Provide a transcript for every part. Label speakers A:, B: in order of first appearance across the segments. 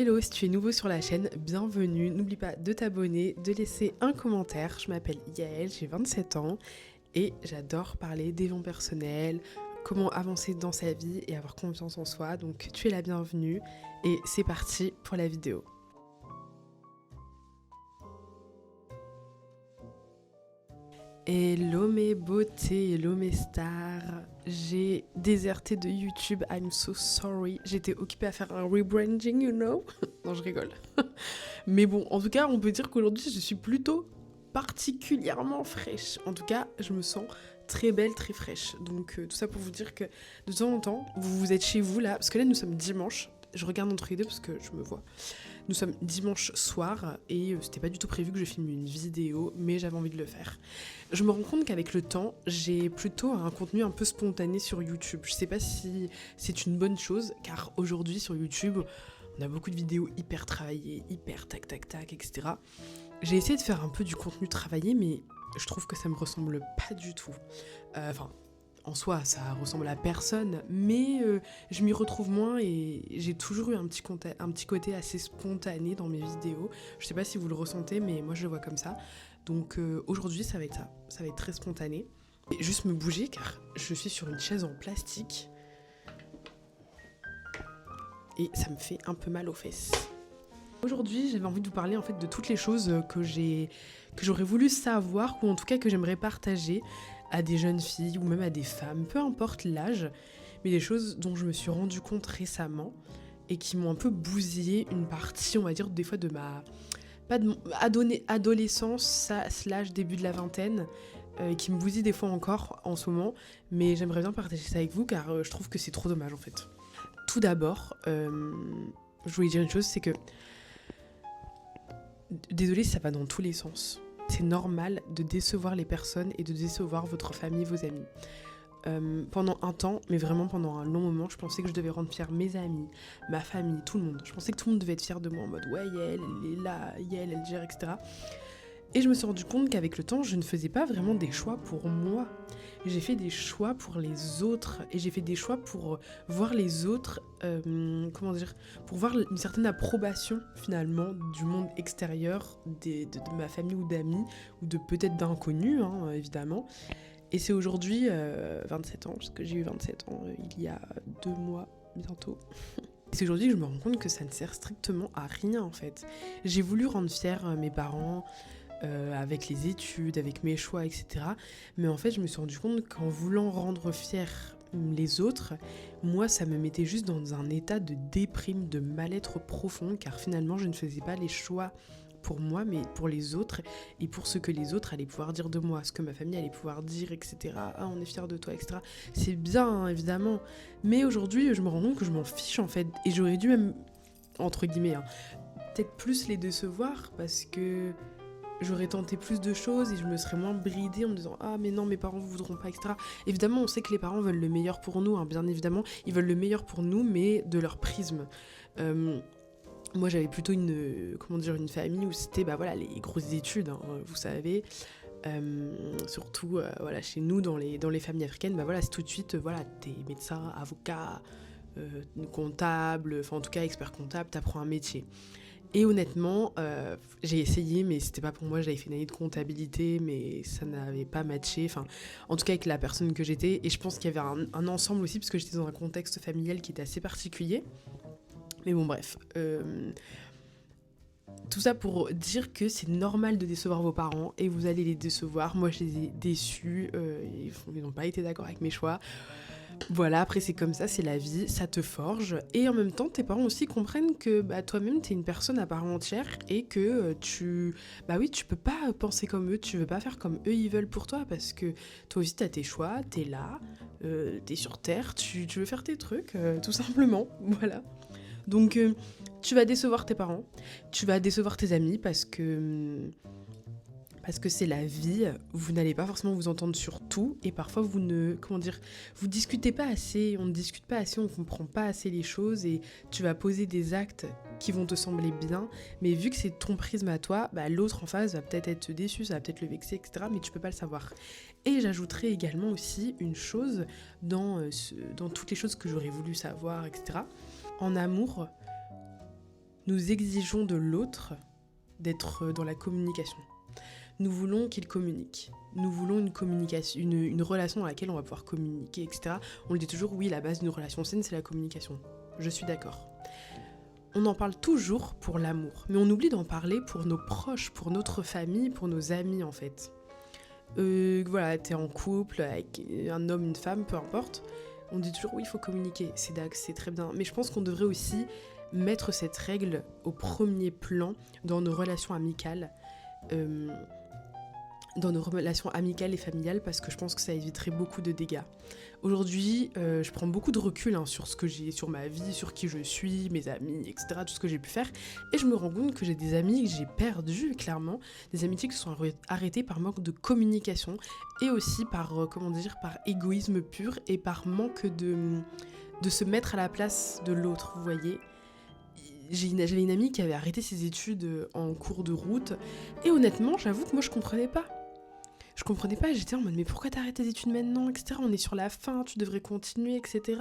A: Hello, si tu es nouveau sur la chaîne, bienvenue. N'oublie pas de t'abonner, de laisser un commentaire. Je m'appelle Yael, j'ai 27 ans et j'adore parler des développement personnel, comment avancer dans sa vie et avoir confiance en soi. Donc tu es la bienvenue et c'est parti pour la vidéo. Hello mes beautés, hello mes stars. J'ai déserté de YouTube, I'm so sorry. J'étais occupée à faire un rebranding, you know. Non, je rigole. Mais bon, en tout cas, on peut dire qu'aujourd'hui, je suis plutôt particulièrement fraîche. En tout cas, je me sens très belle, très fraîche. Donc tout ça pour vous dire que de temps en temps, vous êtes chez vous là, parce que là nous sommes dimanche. Je regarde entre les deux parce que je me vois. Nous sommes dimanche soir et c'était pas du tout prévu que je filme une vidéo, mais j'avais envie de le faire. Je me rends compte qu'avec le temps, j'ai plutôt un contenu un peu spontané sur YouTube. Je sais pas si c'est une bonne chose, car aujourd'hui sur YouTube, on a beaucoup de vidéos hyper travaillées, hyper tac tac tac, etc. J'ai essayé de faire un peu du contenu travaillé, mais je trouve que ça me ressemble pas du tout. En soi, ça ressemble à personne, mais je m'y retrouve moins et j'ai toujours eu un petit côté assez spontané dans mes vidéos. Je sais pas si vous le ressentez, mais moi je le vois comme ça. Donc aujourd'hui, ça va être ça. Ça va être très spontané. Et juste me bouger car je suis sur une chaise en plastique et ça me fait un peu mal aux fesses. Aujourd'hui, j'avais envie de vous parler en fait de toutes les choses que j'aurais voulu savoir ou en tout cas que j'aimerais partager à des jeunes filles ou même à des femmes, peu importe l'âge, mais des choses dont je me suis rendu compte récemment et qui m'ont un peu bousillé une partie, on va dire, des fois de ma pas de mon adolescence slash début de la vingtaine, qui me bousille des fois encore en ce moment, mais j'aimerais bien partager ça avec vous car je trouve que c'est trop dommage en fait. Tout d'abord, je voulais dire une chose, c'est que désolée si ça va dans tous les sens. C'est normal de décevoir les personnes et de décevoir votre famille, vos amis. Pendant un temps, mais vraiment pendant un long moment, je pensais que je devais rendre fière mes amis, ma famille, tout le monde. Je pensais que tout le monde devait être fier de moi en mode ouais, Yael, elle est là, Yael, elle gère, etc. Et je me suis rendu compte qu'avec le temps, je ne faisais pas vraiment des choix pour moi. J'ai fait des choix pour les autres et j'ai fait des choix pour voir les autres, pour voir une certaine approbation finalement du monde extérieur, de ma famille ou d'amis ou de peut-être d'inconnus, hein, évidemment. Et c'est aujourd'hui, 27 ans, parce que j'ai eu 27 ans il y a 2 mois bientôt. C'est aujourd'hui que je me rends compte que ça ne sert strictement à rien en fait. J'ai voulu rendre fiers mes parents, avec les études, avec mes choix, etc. Mais en fait, je me suis rendu compte qu'en voulant rendre fiers les autres, moi, ça me mettait juste dans un état de déprime, de mal-être profond, car finalement, je ne faisais pas les choix pour moi, mais pour les autres, et pour ce que les autres allaient pouvoir dire de moi, ce que ma famille allait pouvoir dire, etc. Ah, on est fiers de toi, etc. C'est bien, hein, évidemment. Mais aujourd'hui, je me rends compte que je m'en fiche, en fait. Et j'aurais dû même, entre guillemets, hein, peut-être plus les décevoir, parce que j'aurais tenté plus de choses et je me serais moins bridée en me disant ah mais non mes parents ne voudront pas, etc. Évidemment on sait que les parents veulent le meilleur pour nous, hein, bien évidemment ils veulent le meilleur pour nous mais de leur prisme. Moi j'avais plutôt une famille où c'était bah voilà les grosses études, hein, vous savez. Surtout voilà chez nous dans les familles africaines bah voilà c'est tout de suite voilà t'es médecin, avocat, comptable, enfin en tout cas expert comptable, t'apprends un métier. Et honnêtement, j'ai essayé, mais c'était pas pour moi. J'avais fait une année de comptabilité, mais ça n'avait pas matché. Enfin, en tout cas avec la personne que j'étais. Et je pense qu'il y avait un ensemble aussi, parce que j'étais dans un contexte familial qui était assez particulier. Mais bon, bref. Tout ça pour dire que c'est normal de décevoir vos parents et vous allez les décevoir. Moi, je les ai déçus. Ils n'ont pas été d'accord avec mes choix. Voilà, après c'est comme ça, c'est la vie, ça te forge. Et en même temps, tes parents aussi comprennent que bah, toi-même, t'es une personne à part entière et que tu peux pas penser comme eux, tu veux pas faire comme eux ils veulent pour toi parce que toi aussi t'as tes choix, t'es là, t'es sur Terre, tu veux faire tes trucs, tout simplement, voilà. Donc tu vas décevoir tes parents, tu vas décevoir tes amis parce que c'est la vie, vous n'allez pas forcément vous entendre sur tout et parfois vous discutez pas assez, on ne discute pas assez, on comprend pas assez les choses et tu vas poser des actes qui vont te sembler bien, mais vu que c'est ton prisme à toi, bah, l'autre en face va peut-être être déçu, ça va peut-être le vexer, etc. Mais tu peux pas le savoir. Et j'ajouterai également aussi une chose dans toutes les choses que j'aurais voulu savoir, etc. En amour, nous exigeons de l'autre d'être dans la communication. Nous voulons qu'il communique. Nous voulons une communication, une relation dans laquelle on va pouvoir communiquer, etc. On le dit toujours, oui, la base d'une relation saine, c'est la communication. Je suis d'accord. On en parle toujours pour l'amour, mais on oublie d'en parler pour nos proches, pour notre famille, pour nos amis, en fait. Voilà, t'es en couple avec un homme, une femme, peu importe. On dit toujours, oui, il faut communiquer, c'est très bien. Mais je pense qu'on devrait aussi mettre cette règle au premier plan dans nos relations amicales. Dans nos relations amicales et familiales, parce que je pense que ça éviterait beaucoup de dégâts. Aujourd'hui, je prends beaucoup de recul sur ce que j'ai, sur ma vie, sur qui je suis, mes amis, etc., tout ce que j'ai pu faire, et je me rends compte que j'ai des amis que j'ai perdus, clairement, des amitiés qui se sont arrêtées par manque de communication, et aussi par, par égoïsme pur, et par manque de se mettre à la place de l'autre, vous voyez. J'avais une amie qui avait arrêté ses études en cours de route, et honnêtement, j'avoue que moi je comprenais pas. J'étais en mode mais pourquoi t'arrêtes tes études maintenant, etc. On est sur la fin, tu devrais continuer, etc.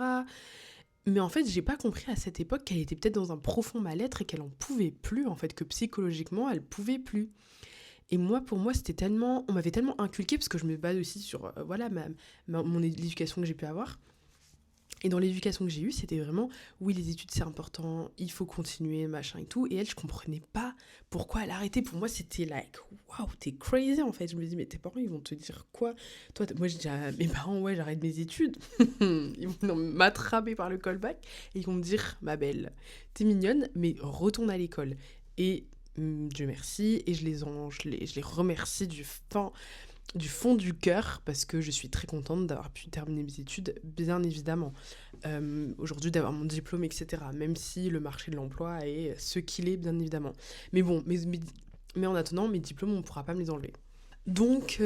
A: Mais en fait, j'ai pas compris à cette époque qu'elle était peut-être dans un profond mal-être et qu'elle en pouvait plus, en fait, que psychologiquement, elle pouvait plus. Et moi, pour moi, c'était tellement... On m'avait tellement inculqué, parce que je me base aussi sur, l'éducation que j'ai pu avoir. Et dans l'éducation que j'ai eue, c'était vraiment, oui, les études, c'est important, il faut continuer, machin et tout. Et elle, je comprenais pas pourquoi elle a arrêté. Pour moi, c'était like, waouh, t'es crazy, en fait. Je me dis, mais tes parents, ils vont te dire quoi? Toi, moi, je dis à mes parents, ouais, j'arrête mes études. Ils vont m'attraper par le callback et ils vont me dire, ma belle, t'es mignonne, mais retourne à l'école. Et Dieu merci, et je les remercie du fond du cœur, parce que je suis très contente d'avoir pu terminer mes études, bien évidemment. Aujourd'hui, d'avoir mon diplôme, etc. Même si le marché de l'emploi est ce qu'il est, bien évidemment. Mais bon, mais en attendant, mes diplômes, on ne pourra pas me les enlever. Donc,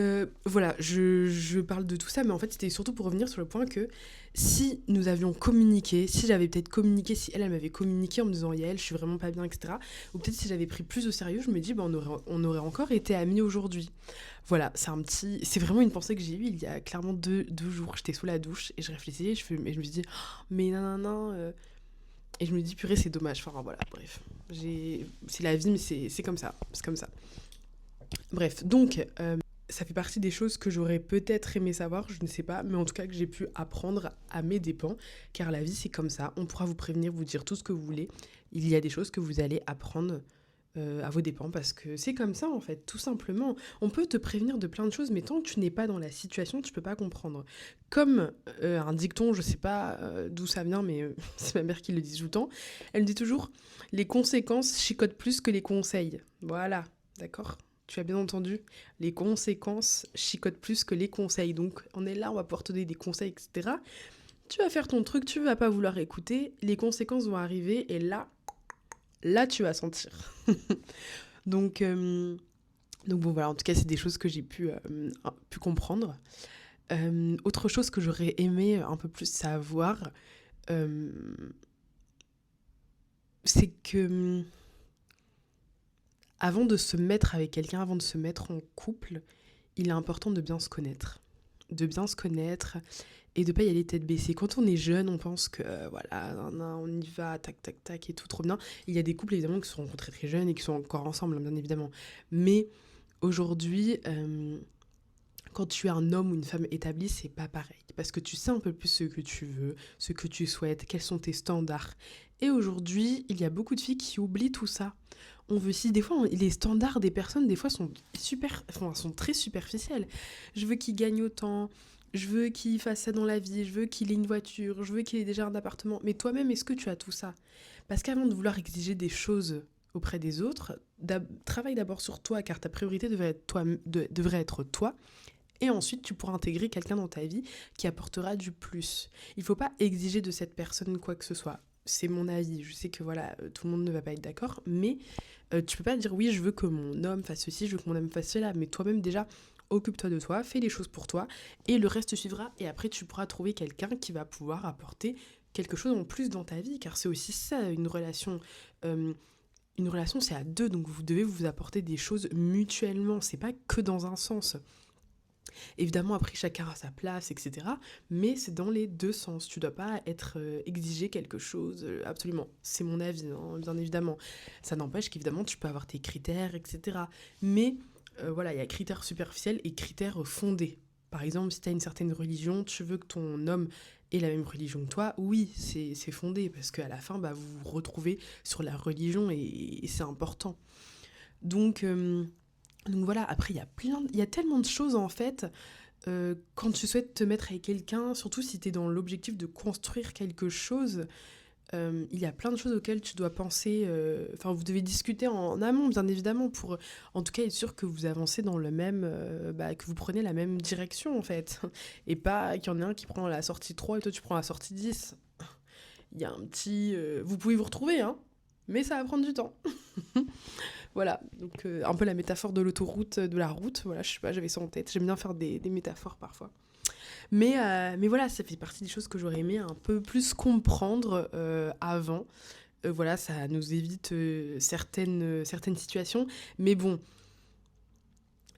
A: voilà, je parle de tout ça, mais en fait, c'était surtout pour revenir sur le point que si nous avions communiqué, si j'avais peut-être communiqué, si elle m'avait communiqué en me disant « Yael, je suis vraiment pas bien, etc. » Ou peut-être si j'avais pris plus au sérieux, je me dis bah, on aurait encore été amis aujourd'hui. Voilà, c'est vraiment une pensée que j'ai eue il y a clairement deux jours. J'étais sous la douche et je réfléchissais et je me suis dit oh, mais non. Et je me dis purée, c'est dommage. Enfin voilà, bref. C'est la vie, mais c'est comme ça. C'est comme ça. Bref, donc, ça fait partie des choses que j'aurais peut-être aimé savoir, je ne sais pas, mais en tout cas que j'ai pu apprendre à mes dépens, car la vie c'est comme ça, on pourra vous prévenir, vous dire tout ce que vous voulez, il y a des choses que vous allez apprendre à vos dépens, parce que c'est comme ça en fait, tout simplement. On peut te prévenir de plein de choses, mais tant que tu n'es pas dans la situation, tu peux pas comprendre. Comme un dicton, je sais pas d'où ça vient, mais c'est ma mère qui le dit tout le temps, elle me dit toujours, les conséquences chicotent plus que les conseils. Voilà, d'accord ? Tu as bien entendu, les conséquences chicotent plus que les conseils. Donc, on est là, on va pouvoir te donner des conseils, etc. Tu vas faire ton truc, tu vas pas vouloir écouter, les conséquences vont arriver et là tu vas sentir. donc bon, voilà, en tout cas, c'est des choses que j'ai pu comprendre. Autre chose que j'aurais aimé un peu plus savoir, c'est que... Avant de se mettre avec quelqu'un, avant de se mettre en couple, il est important de bien se connaître. De bien se connaître et de pas y aller tête baissée. Quand on est jeune, on pense que voilà, on y va, tac, tac, tac, et tout trop bien. Il y a des couples évidemment qui se sont rencontrés très jeunes et qui sont encore ensemble, bien évidemment. Mais aujourd'hui, quand tu es un homme ou une femme établie, c'est pas pareil. Parce que tu sais un peu plus ce que tu veux, ce que tu souhaites, quels sont tes standards. Et aujourd'hui, il y a beaucoup de filles qui oublient tout ça. On veut si des fois les standards des personnes des fois sont sont très superficiels. Je veux qu'il gagne autant, je veux qu'il fasse ça dans la vie, je veux qu'il ait une voiture, je veux qu'il ait déjà un appartement. Mais toi-même, est-ce que tu as tout ça? Parce qu'avant de vouloir exiger des choses auprès des autres, travaille d'abord sur toi, car ta priorité devrait être toi. Et ensuite, tu pourras intégrer quelqu'un dans ta vie qui apportera du plus. Il ne faut pas exiger de cette personne quoi que ce soit. C'est mon avis. Je sais que voilà, tout le monde ne va pas être d'accord, mais tu peux pas dire oui, je veux que mon homme fasse ceci, je veux que mon homme fasse cela, mais toi-même déjà, occupe-toi de toi, fais les choses pour toi, et le reste suivra, et après tu pourras trouver quelqu'un qui va pouvoir apporter quelque chose en plus dans ta vie, car c'est aussi ça, une relation. Une relation, c'est à deux, donc vous devez vous apporter des choses mutuellement, c'est pas que dans un sens. Évidemment, après, chacun a sa place, etc. Mais c'est dans les deux sens. Tu dois pas être exigé quelque chose, absolument. C'est mon avis, hein, bien évidemment. Ça n'empêche qu'évidemment, tu peux avoir tes critères, etc. Mais voilà, il y a critères superficiels et critères fondés. Par exemple, si tu as une certaine religion, tu veux que ton homme ait la même religion que toi, oui, c'est fondé, parce qu'à la fin, bah, vous vous retrouvez sur la religion et c'est important. Donc, euh, donc voilà, après, il y a tellement de choses en fait quand tu souhaites te mettre avec quelqu'un, surtout si tu es dans l'objectif de construire quelque chose, il y a plein de choses auxquelles tu dois penser. Enfin, vous devez discuter en amont, bien évidemment, pour en tout cas être sûr que vous avancez dans le même. Que vous prenez la même direction, en fait. Et pas qu'il y en ait un qui prend la sortie 3 et toi tu prends la sortie 10. Il y a un petit. Vous pouvez vous retrouver, hein, mais ça va prendre du temps. Voilà, donc un peu la métaphore de l'autoroute, de la route, voilà, je sais pas, j'avais ça en tête. J'aime bien faire des métaphores parfois. Mais voilà, ça fait partie des choses que j'aurais aimé un peu plus comprendre avant. Voilà, ça nous évite certaines situations. Mais bon,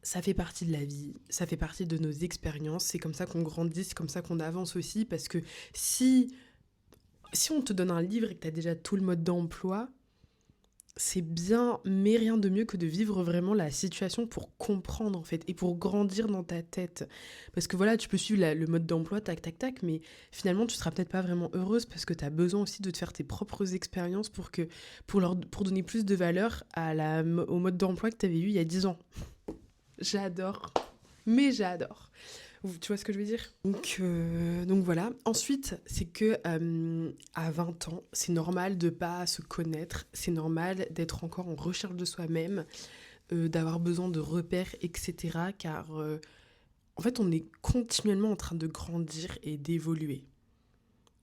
A: ça fait partie de la vie, ça fait partie de nos expériences. C'est comme ça qu'on grandit, c'est comme ça qu'on avance aussi. Parce que si on te donne un livre et que tu as déjà tout le mode d'emploi, c'est bien, mais rien de mieux que de vivre vraiment la situation pour comprendre en fait et pour grandir dans ta tête. Parce que voilà, tu peux suivre le mode d'emploi, tac, tac, tac, mais finalement tu seras peut-être pas vraiment heureuse parce que tu as besoin aussi de te faire tes propres expériences pour donner plus de valeur au mode d'emploi que tu avais eu il y a 10 ans. J'adore, mais j'adore. Tu vois ce que je veux dire? Donc voilà. Ensuite, c'est que à 20 ans, c'est normal de pas se connaître, c'est normal d'être encore en recherche de soi-même, d'avoir besoin de repères, etc. Car en fait, on est continuellement en train de grandir et d'évoluer.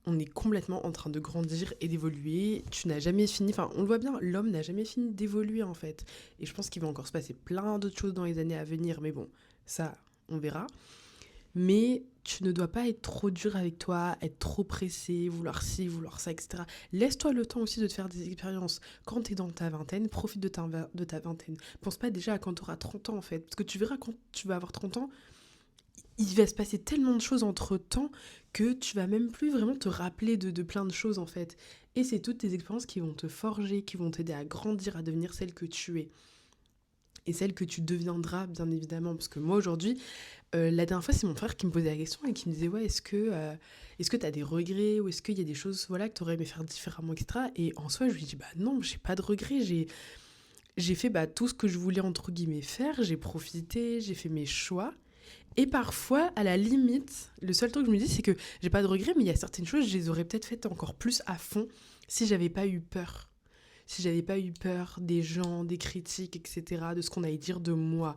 A: On est complètement en train de grandir et d'évoluer. Tu n'as jamais fini, enfin, on le voit bien, l'homme n'a jamais fini d'évoluer en fait. Et je pense qu'il va encore se passer plein d'autres choses dans les années à venir, mais bon, ça, on verra. Mais tu ne dois pas être trop dur avec toi, être trop pressé, vouloir ci, vouloir ça, etc. Laisse-toi le temps aussi de te faire des expériences. Quand tu es dans ta vingtaine, profite de ta vingtaine. Pense pas déjà à quand tu auras 30 ans en fait. Parce que tu verras quand tu vas avoir 30 ans, il va se passer tellement de choses entre temps que tu vas même plus vraiment te rappeler de plein de choses en fait. Et c'est toutes tes expériences qui vont te forger, qui vont t'aider à grandir, à devenir celle que tu es. Et celle que tu deviendras, bien évidemment. Parce que moi, aujourd'hui, la dernière fois, c'est mon frère qui me posait la question et qui me disait, ouais, est-ce que tu as des regrets ou est-ce qu'il y a des choses voilà, que tu aurais aimé faire différemment, etc. Et en soi, je lui dis, bah non, j'ai pas de regrets. J'ai fait tout ce que je voulais, entre guillemets, faire. J'ai profité, j'ai fait mes choix. Et parfois, à la limite, le seul truc que je me dis, c'est que j'ai pas de regrets, mais il y a certaines choses, je les aurais peut-être faites encore plus à fond si j'avais pas eu peur. Si j'avais pas eu peur des gens, des critiques, etc., de ce qu'on allait dire de moi.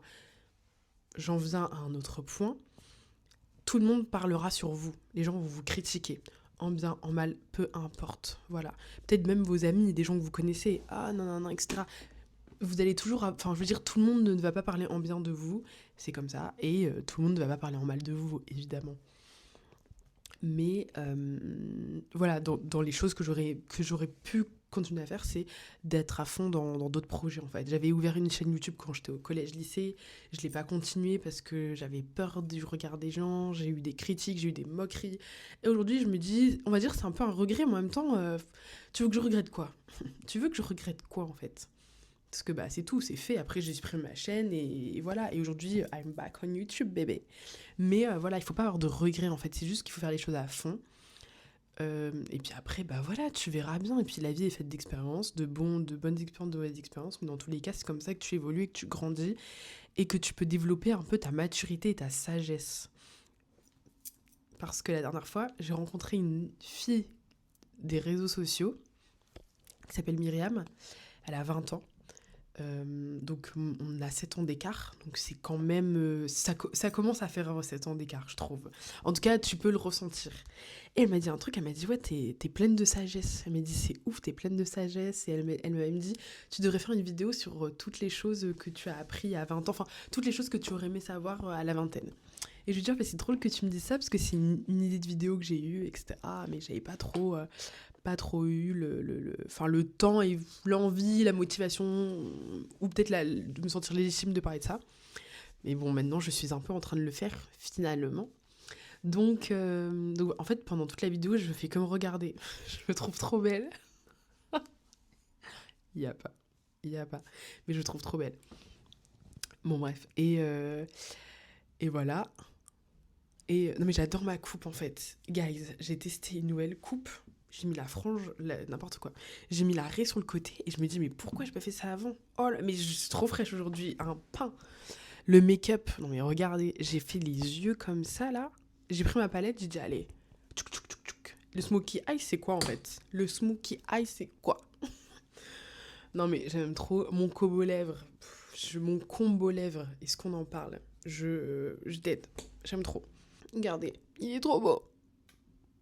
A: J'en viens à un autre point. Tout le monde parlera sur vous. Les gens vont vous critiquer. En bien, en mal, peu importe. Voilà. Peut-être même vos amis, des gens que vous connaissez. Ah non, non, non, etc. Vous allez toujours. Enfin, je veux dire, tout le monde ne va pas parler en bien de vous. C'est comme ça. Et tout le monde ne va pas parler en mal de vous, évidemment. Mais voilà, dans les choses que j'aurais pu continuer à faire, c'est d'être à fond dans d'autres projets en fait. J'avais ouvert une chaîne YouTube quand j'étais au collège-lycée, je ne l'ai pas continué parce que j'avais peur du regard des gens, j'ai eu des critiques, j'ai eu des moqueries. Et aujourd'hui, je me dis, on va dire c'est un peu un regret, mais en même temps, tu veux que je regrette quoi? Tu veux que je regrette quoi en fait? Parce que c'est tout, c'est fait. Après, j'ai supprimé ma chaîne et voilà. Et aujourd'hui, I'm back on YouTube, bébé. Mais voilà, il faut pas avoir de regrets en fait. C'est juste qu'il faut faire les choses à fond. Et puis après, voilà, tu verras bien. Et puis la vie est faite d'expériences, de bonnes expériences, de mauvaises expériences. Mais dans tous les cas, c'est comme ça que tu évolues et que tu grandis et que tu peux développer un peu ta maturité et ta sagesse. Parce que la dernière fois, j'ai rencontré une fille des réseaux sociaux qui s'appelle Myriam. Elle a 20 ans. Donc on a 7 ans d'écart, donc c'est quand même... ça commence à faire 7 ans d'écart, je trouve. En tout cas, tu peux le ressentir. Et elle m'a dit un truc, elle m'a dit, ouais, t'es pleine de sagesse. Elle m'a dit, c'est ouf, t'es pleine de sagesse. Et elle m'a même dit, tu devrais faire une vidéo sur toutes les choses que tu as appris à 20 ans, enfin, toutes les choses que tu aurais aimé savoir à la vingtaine. Et je lui dis, c'est drôle que tu me dises ça, parce que c'est une idée de vidéo que j'ai eue, etc. Mais j'avais pas trop eu le temps et l'envie, la motivation, ou peut-être de me sentir légitime de parler de ça. Mais bon, maintenant, je suis un peu en train de le faire, finalement. Donc, en fait, pendant toute la vidéo, je fais comme regarder. Je me trouve trop belle. Il y a pas. Il y a pas. Mais je me trouve trop belle. Bon, bref. Et voilà. Non, mais j'adore ma coupe, en fait. Guys, j'ai testé une nouvelle coupe. J'ai mis la frange, n'importe quoi. J'ai mis la raie sur le côté et je me dis, mais pourquoi j'ai pas fait ça avant? Oh là, mais je suis trop fraîche aujourd'hui. Un pain. Le make-up, non mais regardez, j'ai fait les yeux comme ça, là. J'ai pris ma palette, j'ai dit, allez. Tchouk, tchouk, tchouk, tchouk. Le smokey eye, c'est quoi, en fait? Le smokey eye, c'est quoi? Non, mais j'aime trop mon combo lèvres. Mon combo lèvres. Est-ce qu'on en parle? Je dead. J'aime trop. Regardez, il est trop beau.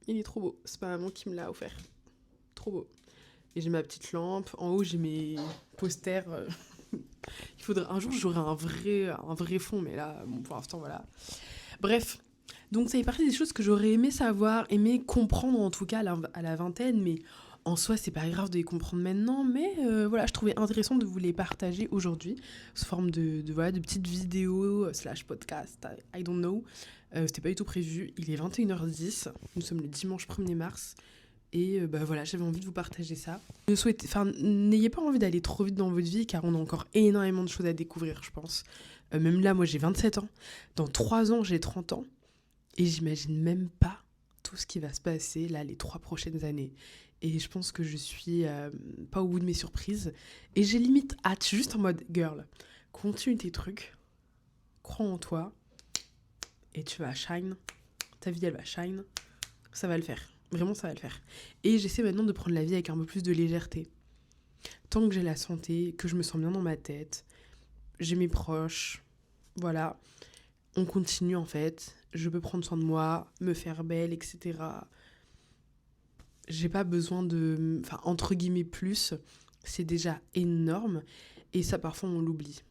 A: Il est trop beau. C'est pas maman qui me l'a offert. Trop beau. Et j'ai ma petite lampe. En haut, j'ai mes posters. Il faudrait un jour, j'aurai un vrai fond, mais là, bon, pour l'instant, voilà. Bref. Donc, ça fait partie des choses que j'aurais aimé savoir, aimé comprendre, en tout cas, à la vingtaine, mais en soi, c'est pas grave de les comprendre maintenant, mais voilà, je trouvais intéressant de vous les partager aujourd'hui, sous forme voilà, de petites vidéos / podcast, I don't know. C'était pas du tout prévu, il est 21h10, nous sommes le dimanche 1er mars, et voilà, j'avais envie de vous partager ça. N'ayez pas envie d'aller trop vite dans votre vie, car on a encore énormément de choses à découvrir, je pense. Même là, moi j'ai 27 ans, dans 3 ans j'ai 30 ans, et j'imagine même pas tout ce qui va se passer là les 3 prochaines années. Et je pense que je suis pas au bout de mes surprises. Et j'ai limite hâte, juste en mode girl, continue tes trucs, crois en toi, et tu vas shine. Ta vie, elle va shine. Ça va le faire. Vraiment, ça va le faire. Et j'essaie maintenant de prendre la vie avec un peu plus de légèreté. Tant que j'ai la santé, que je me sens bien dans ma tête, j'ai mes proches, voilà. On continue en fait. Je peux prendre soin de moi, me faire belle, etc. J'ai pas besoin de... Enfin, entre guillemets, plus. C'est déjà énorme. Et ça, parfois, on l'oublie.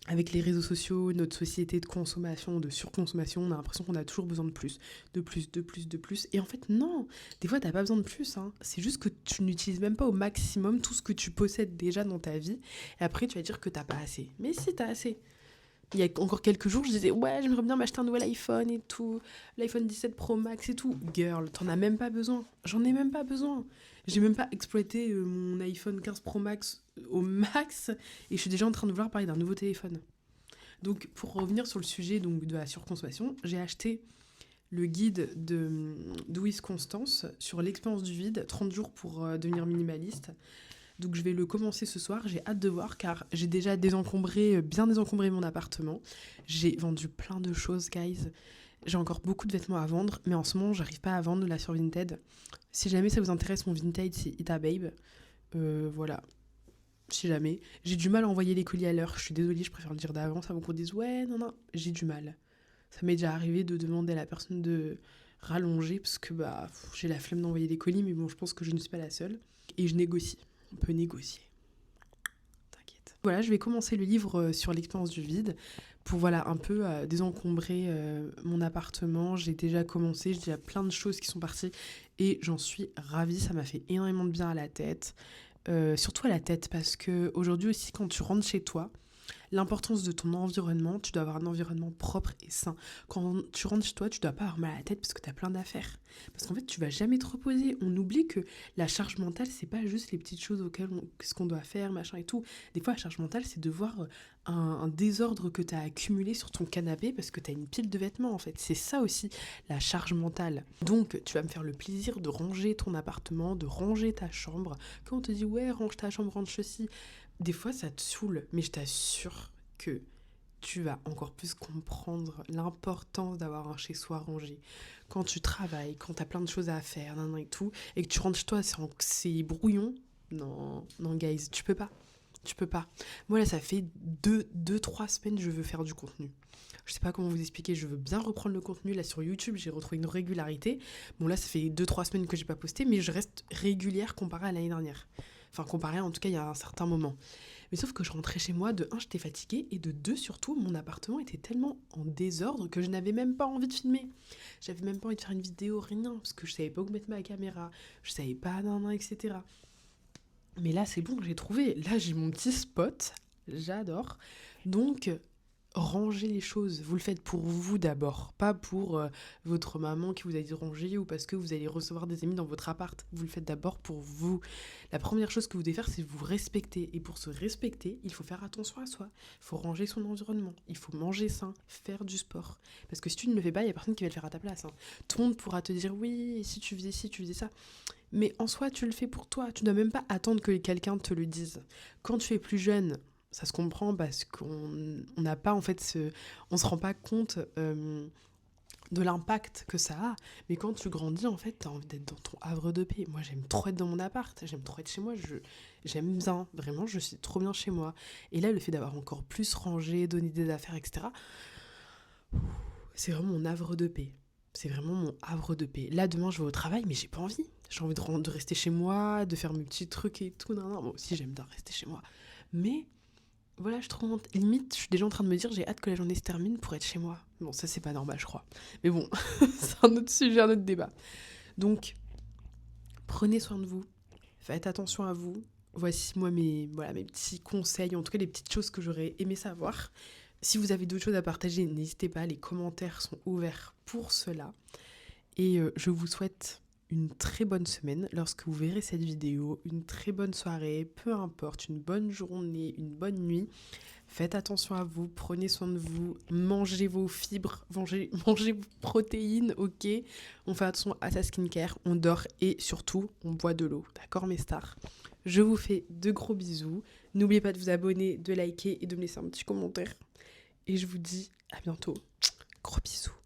A: Avec les réseaux sociaux, notre société de consommation, de surconsommation, on a l'impression qu'on a toujours besoin de plus. De plus, de plus, de plus. Et en fait, non. Des fois, t'as pas besoin de plus. Hein. C'est juste que tu n'utilises même pas au maximum tout ce que tu possèdes déjà dans ta vie. Et après, tu vas dire que t'as pas assez. Mais si, t'as assez. Il y a encore quelques jours, je disais, ouais, j'aimerais bien m'acheter un nouvel iPhone et tout. L'iPhone 17 Pro Max et tout. Girl, t'en as même pas besoin. J'en ai même pas besoin. J'ai même pas exploité mon iPhone 15 Pro Max au max. Et je suis déjà en train de vouloir parler d'un nouveau téléphone. Donc, pour revenir sur le sujet donc, de la surconsommation, j'ai acheté le guide de Louise Constance sur l'expérience du vide, 30 jours pour devenir minimaliste. Donc je vais le commencer ce soir, j'ai hâte de voir car j'ai déjà bien désencombré mon appartement. J'ai vendu plein de choses, guys. J'ai encore beaucoup de vêtements à vendre, mais en ce moment, j'arrive pas à vendre là sur Vinted. Si jamais ça vous intéresse, mon Vinted, c'est Ita Babe. Voilà. Si jamais. J'ai du mal à envoyer les colis à l'heure. Je suis désolée, je préfère le dire d'avance avant qu'on dise ouais, non, j'ai du mal. Ça m'est déjà arrivé de demander à la personne de rallonger parce que j'ai la flemme d'envoyer les colis, mais bon, je pense que je ne suis pas la seule. Et je négocie. On peut négocier. T'inquiète. Voilà, je vais commencer le livre sur l'expérience du vide pour voilà un peu désencombrer mon appartement. J'ai déjà commencé, j'ai déjà plein de choses qui sont parties et j'en suis ravie. Ça m'a fait énormément de bien à la tête. Surtout à la tête parce que aujourd'hui aussi quand tu rentres chez toi, l'importance de ton environnement, tu dois avoir un environnement propre et sain. Quand tu rentres chez toi, tu dois pas avoir mal à la tête parce que tu as plein d'affaires. Parce qu'en fait, tu vas jamais te reposer. On oublie que la charge mentale, c'est pas juste les petites choses qu'est-ce qu'on doit faire, machin et tout. Des fois, la charge mentale, c'est de voir un désordre que tu as accumulé sur ton canapé parce que tu as une pile de vêtements, en fait. C'est ça aussi, la charge mentale. Donc, tu vas me faire le plaisir de ranger ton appartement, de ranger ta chambre. Quand on te dit, ouais, range ta chambre, range ceci... Des fois, ça te saoule, mais je t'assure que tu vas encore plus comprendre l'importance d'avoir un chez-soi rangé. Quand tu travailles, quand tu as plein de choses à faire, et tout, et que tu rentres chez toi, c'est brouillon. Non, guys, tu peux pas. Tu peux pas. Moi, là, ça fait 2-3 semaines que je veux faire du contenu. Je sais pas comment vous expliquer, je veux bien reprendre le contenu. Là, sur YouTube, j'ai retrouvé une régularité. Bon, là, ça fait 2-3 semaines que j'ai pas posté, mais je reste régulière comparé à l'année dernière. Enfin, comparé, en tout cas, il y a un certain moment. Mais sauf que je rentrais chez moi, de 1, j'étais fatiguée, et de 2, surtout, mon appartement était tellement en désordre que je n'avais même pas envie de filmer. J'avais même pas envie de faire une vidéo, rien, parce que je savais pas où mettre ma caméra, je savais pas, etc. Mais là, c'est bon, j'ai trouvé. Là, j'ai mon petit spot, j'adore. Donc, Rangez les choses, vous le faites pour vous d'abord, pas pour votre maman qui vous a dit de ranger ou parce que vous allez recevoir des amis dans votre appart. Vous le faites d'abord pour vous. La première chose que vous devez faire, c'est vous respecter. Et pour se respecter, il faut faire attention à soi. Il faut ranger son environnement. Il faut manger sain, faire du sport. Parce que si tu ne le fais pas, il n'y a personne qui va le faire à ta place. Tout le monde pourra te dire oui, si tu faisais ci, tu faisais ça. Mais en soi, tu le fais pour toi. Tu ne dois même pas attendre que quelqu'un te le dise. Quand tu es plus jeune, ça se comprend parce qu'on n'a pas en fait on se rend pas compte de l'impact que ça a. Mais quand tu grandis, en fait, t'as envie d'être dans ton havre de paix. Moi, j'aime trop être dans mon appart, j'aime trop être chez moi, j'aime bien, vraiment, je suis trop bien chez moi. Et là, le fait d'avoir encore plus rangé, donné des affaires, etc., c'est vraiment mon havre de paix. C'est vraiment mon havre de paix. Là, demain, je vais au travail, mais j'ai pas envie. J'ai envie de rester chez moi, de faire mes petits trucs et tout. Non, non. Moi aussi, j'aime bien rester chez moi. Mais voilà, je trouve limite, je suis déjà en train de me dire, j'ai hâte que la journée se termine pour être chez moi. Bon, ça, c'est pas normal, je crois. Mais bon, c'est un autre sujet, un autre débat. Donc, prenez soin de vous. Faites attention à vous. Voici, moi, mes petits conseils, en tout cas, les petites choses que j'aurais aimé savoir. Si vous avez d'autres choses à partager, n'hésitez pas, les commentaires sont ouverts pour cela. Et je vous souhaite une très bonne semaine lorsque vous verrez cette vidéo, une très bonne soirée, peu importe, une bonne journée, une bonne nuit. Faites attention à vous, prenez soin de vous, mangez vos fibres, mangez vos protéines, ok. On fait attention à sa skincare, on dort et surtout, on boit de l'eau. D'accord mes stars? Je vous fais de gros bisous. N'oubliez pas de vous abonner, de liker et de me laisser un petit commentaire. Et je vous dis à bientôt. Gros bisous.